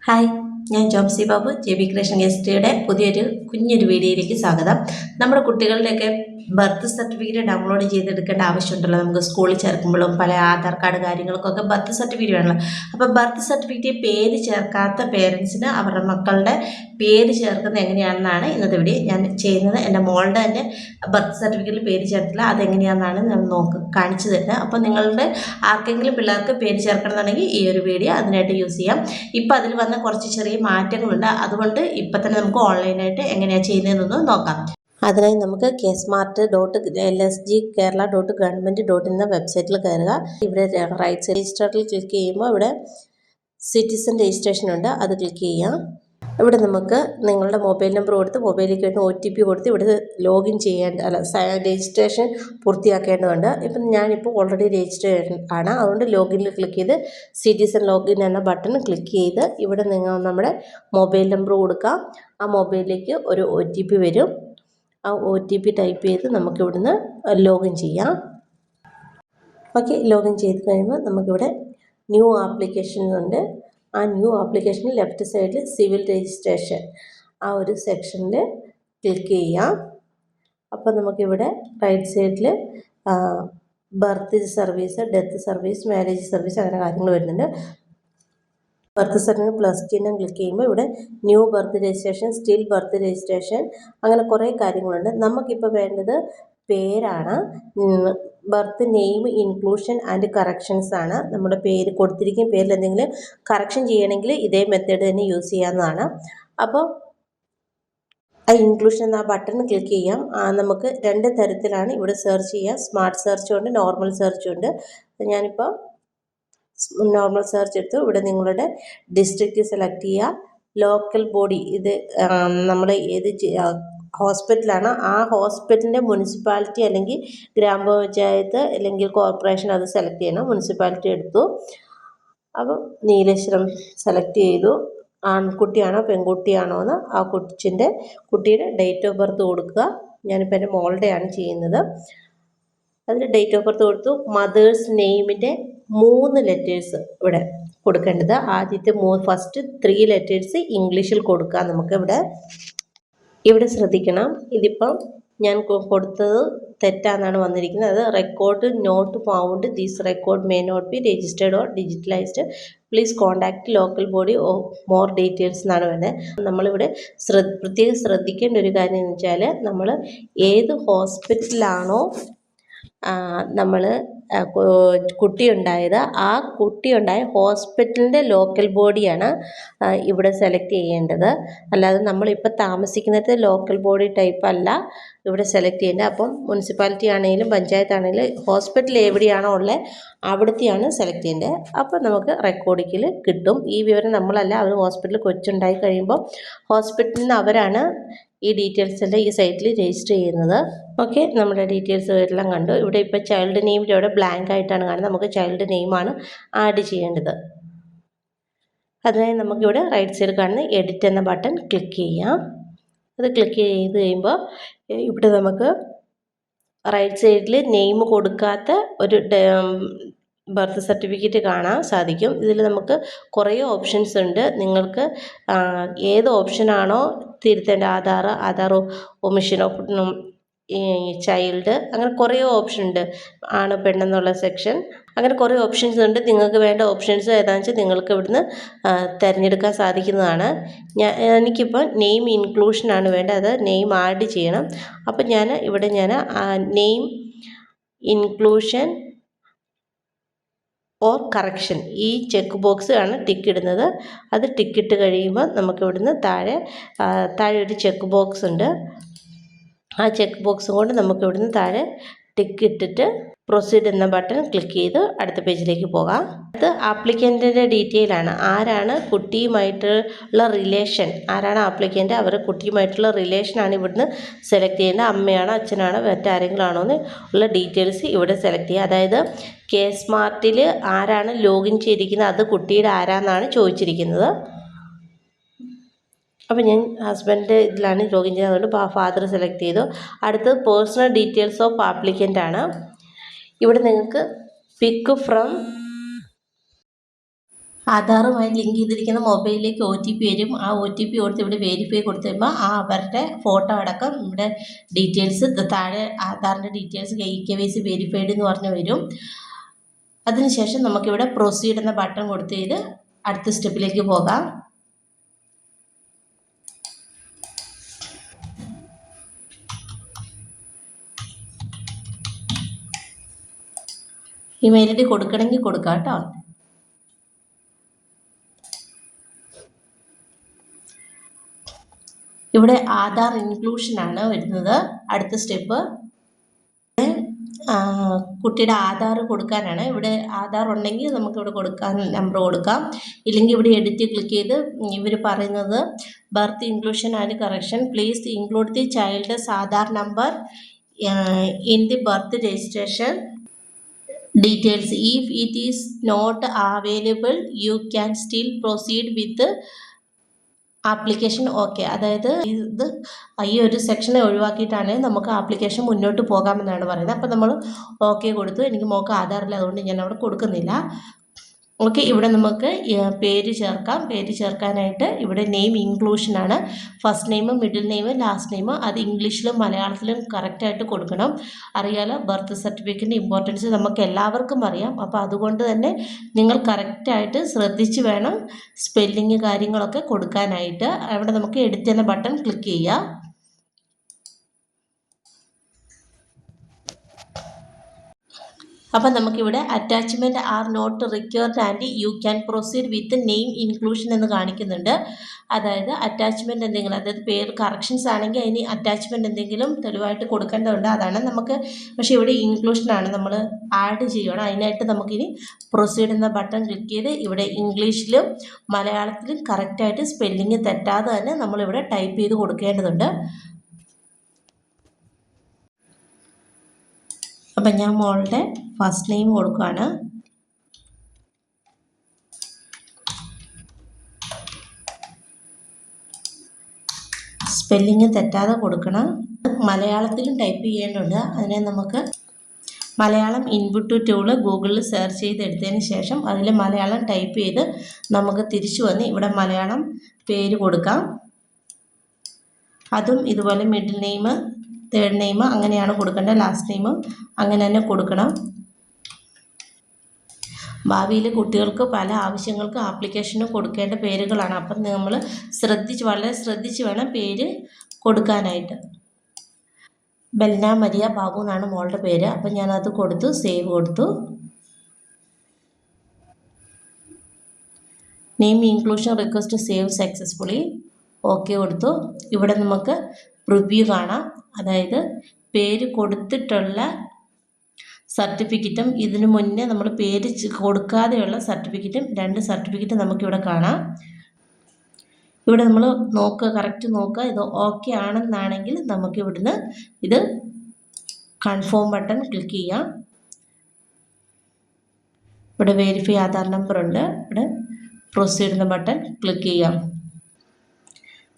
Hi, ഞാൻ Jomsy Babu JB creation ഗസ്റ്റിയുടെ പുതിയൊരു കുഞ്ഞൊരു വീഡിയോയിലേക്ക് സ്വാഗതം. നമ്മുടെ കുട്ടികളുടെയൊക്കെ ബർത്ത് സർട്ടിഫിക്കറ്റ് ഡൗൺലോഡ് ചെയ്തെടുക്കേണ്ട ആവശ്യമുണ്ടല്ലോ. നമുക്ക് സ്കൂളിൽ ചേർക്കുമ്പോഴും പല ആധാർ കാർഡ് കാര്യങ്ങൾക്കൊക്കെ ബർത്ത് സർട്ടിഫിക്കറ്റ് വേണമല്ലോ. അപ്പോൾ ബർത്ത് സർട്ടിഫിക്കറ്റ് പേര് ചേർക്കാത്ത പേരൻസിന് അവരുടെ മക്കളുടെ പേര് ചേർക്കുന്നത് എങ്ങനെയാണെന്നാണ് ഇന്നത്തെ വീഡിയോ ഞാൻ ചെയ്യുന്നത്. എൻ്റെ മോളുടെ തന്നെ ബർത്ത് സർട്ടിഫിക്കറ്റിൽ പേര് ചേർത്തില്ല, അതെങ്ങനെയാണെന്നാണ് ഞാൻ കാണിച്ചു തരുന്നത്. അപ്പോൾ നിങ്ങളുടെ ആർക്കെങ്കിലും പിള്ളേർക്ക് പേര് ചേർക്കണമെന്നുണ്ടെങ്കിൽ ഈ ഒരു വീഡിയോ അതിനായിട്ട് യൂസ് ചെയ്യാം. ഇപ്പോൾ അതിൽ വന്ന കുറച്ച് ചെറിയ മാറ്റങ്ങളുണ്ട്, അതുകൊണ്ട് ഇപ്പം തന്നെ നമുക്ക് ഓൺലൈനായിട്ട് എങ്ങനെയാണ് ചെയ്യുന്നതെന്നൊന്ന് നോക്കാം. അതിനായി നമുക്ക് kesmart.lsgkerala.government.in എന്ന വെബ്സൈറ്റിൽ കയറുക. ഇവിടെ റൈറ്റ് സൈഡ് രജിസ്റ്ററിൽ ക്ലിക്ക് ചെയ്യുമ്പോൾ ഇവിടെ സിറ്റിസൺ രജിസ്ട്രേഷൻ ഉണ്ട്, അത് ക്ലിക്ക് ചെയ്യാം. ഇവിടെ നമുക്ക് നിങ്ങളുടെ മൊബൈൽ നമ്പർ കൊടുത്ത് മൊബൈലിലേക്ക് വേണ്ടി OTP കൊടുത്ത് ഇവിടെ ലോഗിൻ രജിസ്ട്രേഷൻ പൂർത്തിയാക്കേണ്ടതുണ്ട്. ഇപ്പം ഞാനിപ്പോൾ ഓൾറെഡി രജിസ്റ്റർ ആണ്, അതുകൊണ്ട് ലോഗിനിൽ ക്ലിക്ക് ചെയ്ത് സിറ്റിസൺ ലോഗിൻ എന്ന ബട്ടൺ ക്ലിക്ക് ചെയ്ത് ഇവിടെ നിങ്ങൾ നമ്മുടെ മൊബൈൽ നമ്പർ കൊടുക്കാം. ആ മൊബൈലിലേക്ക് ഒരു OTP വരും. ആ OTP ടൈപ്പ് ചെയ്ത് നമുക്കിവിടുന്ന് ലോഗിൻ ചെയ്യാം. ഓക്കെ, ലോഗിൻ ചെയ്ത് കഴിയുമ്പോൾ നമുക്കിവിടെ ന്യൂ ആപ്ലിക്കേഷൻ ഉണ്ട്. ആ ന്യൂ ആപ്ലിക്കേഷനിൽ ലെഫ്റ്റ് സൈഡിൽ സിവിൽ രജിസ്ട്രേഷൻ ആ ഒരു സെക്ഷനിൽ ക്ലിക്ക് ചെയ്യാം. അപ്പോൾ നമുക്കിവിടെ റൈറ്റ് സൈഡിൽ birth service, death service, marriage service അങ്ങനെ കാര്യങ്ങൾ വരുന്നുണ്ട്. ബർത്ത് സർട്ടിഫിക്കറ്റ് പ്ലസ് ചിഹ്നം ക്ലിക്ക് ചെയ്യുമ്പോൾ ഇവിടെ new birth registration, still birth registration, അങ്ങനെ കുറേ കാര്യങ്ങളുണ്ട്. നമുക്കിപ്പോൾ വേണ്ടത് പേരാണ്. Birth name inclusion and corrections ആണ്. നമ്മുടെ പേര് കൊടുത്തിരിക്കുന്ന പേരിൽ എന്തെങ്കിലും കറക്ഷൻ ചെയ്യണമെങ്കിൽ ഇതേ മെത്തേഡ് തന്നെ യൂസ് ചെയ്യാവുന്നതാണ്. അപ്പോൾ ആ ഇൻക്ലൂഷൻ എന്ന ബട്ടൺ ക്ലിക്ക് ചെയ്യാം. നമുക്ക് രണ്ട് തരത്തിലാണ് ഇവിടെ സെർച്ച് ചെയ്യുക. സ്മാർട്ട് സെർച്ചും ഉണ്ട്, നോർമൽ സെർച്ചും ഉണ്ട്. ഞാനിപ്പോൾ നോർമൽ സെർച്ച് എടുത്തു. ഇവിടെ നിങ്ങളുടെ ഡിസ്ട്രിക്റ്റ് സെലക്ട് ചെയ്യുക. ലോക്കൽ ബോഡി, ഇത് നമ്മൾ ഏത് ഹോസ്പിറ്റലാണ് ആ ഹോസ്പിറ്റലിൻ്റെ മുനിസിപ്പാലിറ്റി അല്ലെങ്കിൽ ഗ്രാമപഞ്ചായത്ത് അല്ലെങ്കിൽ കോർപ്പറേഷൻ അത് സെലക്ട് ചെയ്യണം. മുനിസിപ്പാലിറ്റി എടുത്തു. അപ്പം നീലേശ്വരം സെലക്ട് ചെയ്തു. ആൺകുട്ടിയാണോ പെൺകുട്ടിയാണോ എന്ന് ആ കുട്ടിയുടെ ഡേറ്റ് ഓഫ് ബർത്ത് കൊടുക്കുക. ഞാനിപ്പോൾ എൻ്റെ മോളുടെയാണ് ചെയ്യുന്നത്. അതിൽ ഡേറ്റ് ഓഫ് ബർത്ത് കൊടുത്തു. മദേഴ്സ് നെയിമിൻ്റെ 3 ലെറ്റേഴ്സ് ഇവിടെ കൊടുക്കേണ്ടത്. ആദ്യത്തെ ഫസ്റ്റ് 3 ലെറ്റേഴ്സ് ഇംഗ്ലീഷിൽ കൊടുക്കുക. നമുക്കിവിടെ ശ്രദ്ധിക്കണം, ഇതിപ്പം ഞാൻ കൊടുത്തത് തെറ്റാന്നാണ് വന്നിരിക്കുന്നത്. അത് record not found, this record may not be registered or digitalised, please contact local body or more details എന്നാണ് വേണ്ടത്. നമ്മളിവിടെ പ്രത്യേകം ശ്രദ്ധിക്കേണ്ട ഒരു കാര്യം എന്ന് വെച്ചാൽ, നമ്മൾ ഏത് ഹോസ്പിറ്റലാണോ നമ്മൾ കുട്ടിയുണ്ടായത് ആ കുട്ടിയുണ്ടായ ഹോസ്പിറ്റലിൻ്റെ ലോക്കൽ ബോഡിയാണ് ഇവിടെ സെലക്ട് ചെയ്യേണ്ടത്. അല്ലാതെ നമ്മളിപ്പോൾ താമസിക്കുന്നത് ലോക്കൽ ബോഡി ടൈപ്പ് അല്ല ഇവിടെ സെലക്ട് ചെയ്യേണ്ടത്. അപ്പം മുനിസിപ്പാലിറ്റി ആണെങ്കിലും പഞ്ചായത്താണെങ്കിലും ഹോസ്പിറ്റൽ എവിടെയാണോ ഉള്ളത് അവിടുത്തെയാണ് സെലക്ട് ചെയ്യേണ്ടത്. അപ്പോൾ നമുക്ക് റെക്കോർഡിങ്ങിൽ കിട്ടും. ഈ വിവരം നമ്മളല്ല, അവർ ഹോസ്പിറ്റലിൽ കൊച്ചുണ്ടായി കഴിയുമ്പോൾ ഹോസ്പിറ്റലിൽ നിന്ന് അവരാണ് ഈ ഡീറ്റെയിൽസ് എല്ലാം ഈ സൈറ്റിൽ രജിസ്റ്റർ ചെയ്യുന്നത്. ഓക്കെ, നമ്മുടെ ഡീറ്റെയിൽസ് എല്ലാം കണ്ടു. ഇവിടെ ഇപ്പോൾ ചൈൽഡ് നെയിമിൻ്റെ അവിടെ ബ്ലാങ്ക് ആയിട്ടാണ് കാണുന്നത്. നമുക്ക് ചൈൽഡ് നെയിമാണ് ആഡ് ചെയ്യേണ്ടത്. അതിനായി നമുക്കിവിടെ റൈറ്റ് സൈഡ് കാണുന്ന എഡിറ്റ് എന്ന ബട്ടൺ ക്ലിക്ക് ചെയ്യാം. അത് ക്ലിക്ക് ചെയ്ത് കഴിയുമ്പോൾ ഇവിടെ നമുക്ക് റൈറ്റ് സൈഡിൽ നെയിം കൊടുക്കാത്ത ഒരു ബർത്ത് സർട്ടിഫിക്കറ്റ് കാണാൻ സാധിക്കും. ഇതിൽ നമുക്ക് കുറേ ഓപ്ഷൻസ് ഉണ്ട്. നിങ്ങൾക്ക് ഏത് ഓപ്ഷനാണോ തിരുത്തേണ്ട, ആധാർ ഒമിഷൻ ഓഫ് ചൈൽഡ്, അങ്ങനെ കുറേ ഓപ്ഷൻ ഉണ്ട്. ആണ് പെണ്ണെന്നുള്ള സെക്ഷൻ, അങ്ങനെ കുറേ ഓപ്ഷൻസ് ഉണ്ട്. നിങ്ങൾക്ക് വേണ്ട ഓപ്ഷൻസ് ഏതാണെന്ന് വെച്ചാൽ നിങ്ങൾക്ക് ഇവിടുന്ന് തിരഞ്ഞെടുക്കാൻ സാധിക്കുന്നതാണ്. എനിക്കിപ്പോൾ നെയിം ഇൻക്ലൂഷനാണ് വേണ്ടത്, അത് നെയിം ആഡ് ചെയ്യണം. അപ്പം ഞാൻ നെയിം ഇൻക്ലൂഷൻ ഓർ കറക്ഷൻ ഈ ചെക്ക് ബോക്സ് ആണ് ടിക്ക് ഇടുന്നത്. അത് ടിക്കിട്ട് കഴിയുമ്പോൾ നമുക്ക് ഇവിടുന്ന് താഴെ ഒരു ചെക്ക് ബോക്സ് ഉണ്ട്. ആ ചെക്ക് ബോക്സും കൊണ്ട് നമുക്ക് ഇവിടുന്ന് താഴെ ടിക്ക് ഇട്ടിട്ട് പ്രൊസീഡ് എന്ന ബട്ടൺ ക്ലിക്ക് ചെയ്ത് അടുത്ത പേജിലേക്ക് പോകാം. അത് ആപ്ലിക്കൻറ്റിൻ്റെ ഡീറ്റെയിൽ ആണ്. ആരാണ് കുട്ടിയുമായിട്ടുള്ള റിലേഷൻ, ആരാണ് ആപ്ലിക്കൻ്റ്, അവർ കുട്ടിയുമായിട്ടുള്ള റിലേഷനാണ് ഇവിടുന്ന് സെലക്ട് ചെയ്യേണ്ടത്. അമ്മയാണോ അച്ഛനാണോ മറ്റാരെങ്കിലും ആണോ എന്ന് ഉള്ള ഡീറ്റെയിൽസ് ഇവിടെ സെലക്ട് ചെയ്യുക. അതായത് kesmart ആരാണ് ലോഗിൻ ചെയ്തിരിക്കുന്നത് അത് കുട്ടിയുടെ ആരാന്നാണ് ചോദിച്ചിരിക്കുന്നത്. അപ്പോൾ ഞാൻ ഹസ്ബൻഡ് ഇതിലാണ് ലോഗിൻ ചെയ്യുന്നത്, അതുകൊണ്ട് ഫാദർ സെലക്ട് ചെയ്തു. അടുത്തത് പേഴ്സണൽ ഡീറ്റെയിൽസ് ഓഫ് ആപ്ലിക്കൻ്റ് ആണ്. ഇവിടെ നിങ്ങൾക്ക് പിക്ക് ഫ്രം ആധാറുമായി ലിങ്ക് ചെയ്തിരിക്കുന്ന മൊബൈലിലേക്ക് OTP വരും. ആ OTP കൊടുത്ത് ഇവിടെ വെരിഫൈ കൊടുത്തു കഴിയുമ്പോൾ അവരുടെ ഫോട്ടോ അടക്കം ഇവിടെ ഡീറ്റെയിൽസ് താഴെ ആധാറിൻ്റെ ഡീറ്റെയിൽസ് KYC വെരിഫൈഡ് എന്ന് പറഞ്ഞ് വരും. അതിനുശേഷം നമുക്കിവിടെ പ്രൊസീഡ് എന്ന ബട്ടൺ കൊടുത്ത് ചെയ്ത് അടുത്ത സ്റ്റെപ്പിലേക്ക് പോകാം. ഇമെയിൽ ID കൊടുക്കണമെങ്കിൽ കൊടുക്കാം കേട്ടോ. ഇവിടെ ആധാർ ഇൻക്ലൂഷനാണ് വരുന്നത്. അടുത്ത സ്റ്റെപ്പ് കുട്ടിയുടെ ആധാർ കൊടുക്കാനാണ്. ഇവിടെ ആധാർ ഉണ്ടെങ്കിൽ നമുക്കിവിടെ കൊടുക്കാൻ നമ്പർ കൊടുക്കാം. ഇല്ലെങ്കിൽ ഇവിടെ എഡിറ്റ് ക്ലിക്ക് ചെയ്ത് ഇവർ പറയുന്നത് birth inclusion and correction please include the child's Aadhaar number in the birth registration details. If it is not available you can still proceed with application. Okay, അതായത് ഇത് ഈ ഒരു സെക്ഷനെ ഒഴിവാക്കിയിട്ടാണ് നമുക്ക് ആപ്ലിക്കേഷൻ മുന്നോട്ട് പോകാമെന്നാണ് പറയുന്നത്. അപ്പോൾ നമ്മൾ ഓക്കെ കൊടുത്തു. എനിക്ക് മോൾക്ക് ആധാറില്ല, അതുകൊണ്ട് ഞാൻ അവിടെ കൊടുക്കുന്നില്ല. ഓക്കെ, ഇവിടെ നമുക്ക് പേര് ചേർക്കാം. പേര് ചേർക്കാനായിട്ട് ഇവിടെ നെയിം ഇൻക്ലൂഷനാണ്. First name, middle name, last name അത് ഇംഗ്ലീഷിലും മലയാളത്തിലും കറക്റ്റായിട്ട് കൊടുക്കണം. അറിയാലോ, ബർത്ത് സർട്ടിഫിക്കറ്റിൻ്റെ ഇമ്പോർട്ടൻസ് നമുക്ക് എല്ലാവർക്കും അറിയാം. അപ്പോൾ അതുകൊണ്ട് തന്നെ നിങ്ങൾ കറക്റ്റായിട്ട് ശ്രദ്ധിച്ച് വേണം സ്പെല്ലിങ് കാര്യങ്ങളൊക്കെ കൊടുക്കാനായിട്ട്. അവിടെ നമുക്ക് എഡിറ്റ് എന്ന ബട്ടൺ ക്ലിക്ക് ചെയ്യാം. അപ്പോൾ നമുക്കിവിടെ attachment are not required and you can proceed with name inclusion എന്ന് കാണിക്കുന്നുണ്ട്. അതായത് അറ്റാച്ച്മെൻറ്റ് എന്തെങ്കിലും, അതായത് പേര് കറക്ഷൻസ് ആണെങ്കിൽ അതിന് അറ്റാച്ച്മെൻറ്റ് എന്തെങ്കിലും തെളിവായിട്ട് കൊടുക്കേണ്ടതുണ്ട്. അതാണ് നമുക്ക്. പക്ഷേ ഇവിടെ ഇൻക്ലൂഷനാണ്, നമ്മൾ ആഡ് ചെയ്യണം. അതിനായിട്ട് നമുക്കിനി പ്രൊസീഡ് എന്ന ബട്ടൺ ക്ലിക്ക് ചെയ്ത് ഇവിടെ ഇംഗ്ലീഷിലും മലയാളത്തിലും കറക്റ്റായിട്ട് സ്പെല്ലിങ് തെറ്റാതെ തന്നെ നമ്മളിവിടെ ടൈപ്പ് ചെയ്ത് കൊടുക്കേണ്ടതുണ്ട്. അപ്പം ഞാൻ മോളുടെ ഫസ്റ്റ് നെയിം കൊടുക്കുകയാണ്. സ്പെല്ലിങ് തെറ്റാതെ കൊടുക്കണം. മലയാളത്തിലും ടൈപ്പ് ചെയ്യേണ്ടതുണ്ട്. അതിനെ നമുക്ക് മലയാളം ഇൻപുട്ട് ടൂള് ഗൂഗിളിൽ സെർച്ച് ചെയ്തെടുത്തതിന് ശേഷം അതിൽ മലയാളം ടൈപ്പ് ചെയ്ത് നമുക്ക് തിരിച്ചു വന്ന് ഇവിടെ മലയാളം പേര് കൊടുക്കാം. അതും ഇതുപോലെ മിഡിൽ നെയിം, തേർഡ് നെയിം അങ്ങനെയാണ് കൊടുക്കേണ്ടത്. ലാസ്റ്റ് നെയിം അങ്ങനെ തന്നെ കൊടുക്കണം. ഭാവിയിൽ കുട്ടികൾക്ക് പല ആവശ്യങ്ങൾക്ക് ആപ്ലിക്കേഷന് കൊടുക്കേണ്ട പേരുകളാണ്. അപ്പം നമ്മൾ വളരെ ശ്രദ്ധിച്ച് വേണം പേര് കൊടുക്കാനായിട്ട്. ബെൽന മരിയ ബാബു എന്നാണ് മോളുടെ പേര്. അപ്പം ഞാനത് കൊടുത്തു, സേവ് കൊടുത്തു. Name inclusion request save successfully, okay കൊടുത്തു. ഇവിടെ നമുക്ക് പ്രിവ്യൂ കാണാം. അതായത് പേര് കൊടുത്തിട്ടുള്ള സർട്ടിഫിക്കറ്റും ഇതിനു മുന്നേ നമ്മൾ പേര് കൊടുക്കാതെയുള്ള സർട്ടിഫിക്കറ്റും, രണ്ട് സർട്ടിഫിക്കറ്റ് നമുക്കിവിടെ കാണാം. ഇവിടെ നമ്മൾ കറക്റ്റ് നോക്കുക. ഇത് ഓക്കെ ആണെന്നാണെങ്കിൽ നമുക്ക് ഇവിടുന്ന് ഇത് കൺഫേം ബട്ടൺ ക്ലിക്ക് ചെയ്യാം. ഇവിടെ വെരിഫൈ ആധാർ നമ്പർ ഉണ്ട്. ഇവിടെ പ്രൊസീഡ് എന്ന ബട്ടൺ ക്ലിക്ക് ചെയ്യാം.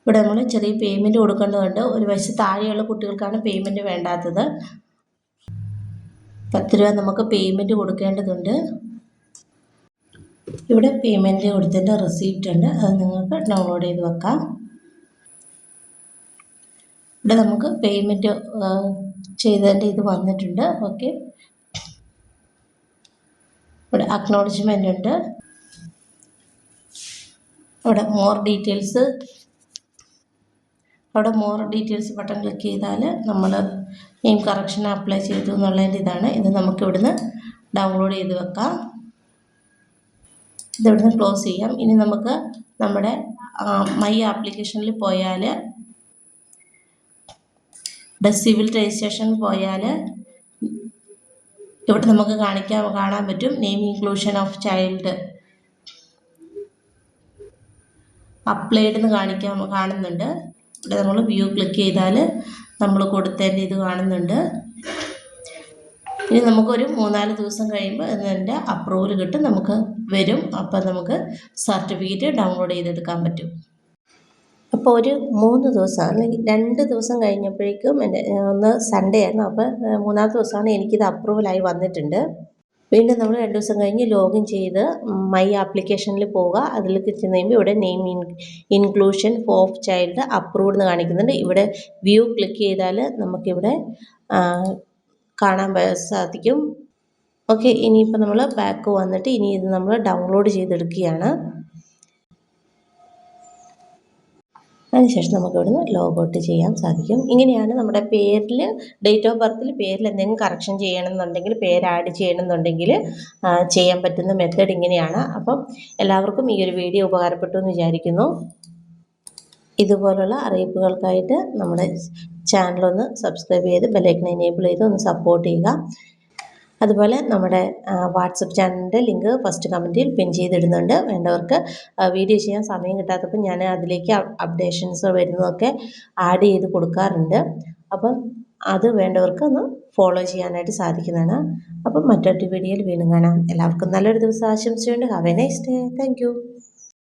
ഇവിടെ നമ്മൾ ചെറിയ പേയ്മെൻറ്റ് കൊടുക്കേണ്ടതുണ്ട്. ഒരു വയസ്സ് താഴെയുള്ള കുട്ടികൾക്കാണ് പേയ്മെൻറ്റ് വേണ്ടാത്തത്. 10 രൂപ നമുക്ക് പേയ്മെൻറ്റ് കൊടുക്കേണ്ടതുണ്ട്. ഇവിടെ പേയ്മെൻറ്റ് കൊടുത്തതിൻ്റെ റെസീപ്റ്റ് ഉണ്ട്, അത് നിങ്ങൾക്ക് ഡൗൺലോഡ് ചെയ്ത് വെക്കാം. ഇവിടെ നമുക്ക് പേയ്മെൻറ്റ് ചെയ്തതിൻ്റെ ഇത് വന്നിട്ടുണ്ട്. ഓക്കെ, ഇവിടെ അക്നോളജ്മെൻ്റ് ഉണ്ട്. ഇവിടെ മോർ ഡീറ്റെയിൽസ് ബട്ടൺ ക്ലിക്ക് ചെയ്താൽ നമ്മൾ നെയിം കറക്ഷൻ അപ്ലൈ ചെയ്തു എന്നുള്ളതിൻ്റെ ഇതാണ്. ഇത് നമുക്ക് ഇവിടുന്ന് ഡൗൺലോഡ് ചെയ്ത് വെക്കാം. ഇതിവിടുന്ന് ക്ലോസ് ചെയ്യാം. ഇനി നമുക്ക് നമ്മുടെ മൈ ആപ്ലിക്കേഷനിൽ പോയാൽ, ഇവിടെ സിവിൽ രജിസ്ട്രേഷൻ പോയാൽ ഇവിടെ നമുക്ക് കാണാൻ പറ്റും name inclusion of child applied എന്ന് കാണുന്നുണ്ട്. ഇവിടെ നമ്മൾ വ്യൂ ക്ലിക്ക് ചെയ്താൽ നമ്മൾ കൊടുത്തതിൻ്റെ ഇത് കാണുന്നുണ്ട്. ഇനി നമുക്കൊരു 3-4 ദിവസം കഴിയുമ്പോൾ ഇതിൻ്റെ അപ്രൂവൽ കിട്ടും, നമുക്ക് വരും. അപ്പോൾ നമുക്ക് സർട്ടിഫിക്കറ്റ് ഡൗൺലോഡ് ചെയ്തെടുക്കാൻ പറ്റും. അപ്പോൾ ഒരു 3 ദിവസം അല്ലെങ്കിൽ 2 ദിവസം കഴിഞ്ഞപ്പോഴേക്കും ഒന്ന് സൺഡേ ആയിരുന്നു. അപ്പോൾ 3-ാമത്തെ ദിവസമാണ് എനിക്കിത് അപ്രൂവലായി വന്നിട്ടുണ്ട്. വീണ്ടും നമ്മൾ 2 ദിവസം കഴിഞ്ഞ് ലോഗിൻ ചെയ്ത് മൈ ആപ്ലിക്കേഷനിൽ പോവുക. അതിലേക്ക് ചെന്ന് കഴിയുമ്പോൾ ഇവിടെ name inclusion of child approved എന്ന് കാണിക്കുന്നുണ്ട്. ഇവിടെ വ്യൂ ക്ലിക്ക് ചെയ്താൽ നമുക്കിവിടെ കാണാൻ സാധിക്കും. ഓക്കെ, ഇനിയിപ്പോൾ നമ്മൾ ബാക്ക് വന്നിട്ട് ഇനി ഇത് നമ്മൾ ഡൗൺലോഡ് ചെയ്തെടുക്കുകയാണ്. അതിനുശേഷം നമുക്ക് ഇവിടുന്ന് ലോഗൗട്ട് ചെയ്യാൻ സാധിക്കും. ഇങ്ങനെയാണ് നമ്മുടെ പേരിൽ, ഡേറ്റ് ഓഫ് ബർത്തിൽ പേരിൽ എന്തെങ്കിലും കറക്ഷൻ ചെയ്യണമെന്നുണ്ടെങ്കിൽ, പേര് ആഡ് ചെയ്യണമെന്നുണ്ടെങ്കിൽ ചെയ്യാൻ പറ്റുന്ന മെത്തേഡ് ഇങ്ങനെയാണ്. അപ്പം എല്ലാവർക്കും ഈ ഒരു വീഡിയോ ഉപകാരപ്പെട്ടു എന്ന് വിചാരിക്കുന്നു. ഇതുപോലുള്ള അറിയിപ്പുകൾക്കായിട്ട് നമ്മുടെ ചാനലൊന്ന് സബ്സ്ക്രൈബ് ചെയ്ത് ബെല്ലൈക്കൺ എനേബിൾ ചെയ്ത് ഒന്ന് സപ്പോർട്ട് ചെയ്യുക. അതുപോലെ നമ്മുടെ വാട്സപ്പ് ചാനലിൻ്റെ ലിങ്ക് ഫസ്റ്റ് കമൻറ്റിൽ പിൻ ചെയ്തിടുന്നുണ്ട്. വേണ്ടവർക്ക് വീഡിയോ ചെയ്യാൻ സമയം കിട്ടാത്തപ്പോൾ ഞാൻ അതിലേക്ക് അപ്ഡേഷൻസ് വരുന്നതൊക്കെ ആഡ് ചെയ്ത് കൊടുക്കാറുണ്ട്. അപ്പം അത് വേണ്ടവർക്ക് ഒന്ന് ഫോളോ ചെയ്യാനായിട്ട് സാധിക്കുന്നതാണ്. അപ്പം മറ്റൊരു വീഡിയോയിൽ വീണ്ടും കാണാം. എല്ലാവർക്കും നല്ലൊരു ദിവസം ആശംസിച്ചുകൊണ്ട് have A nice day. Thank you.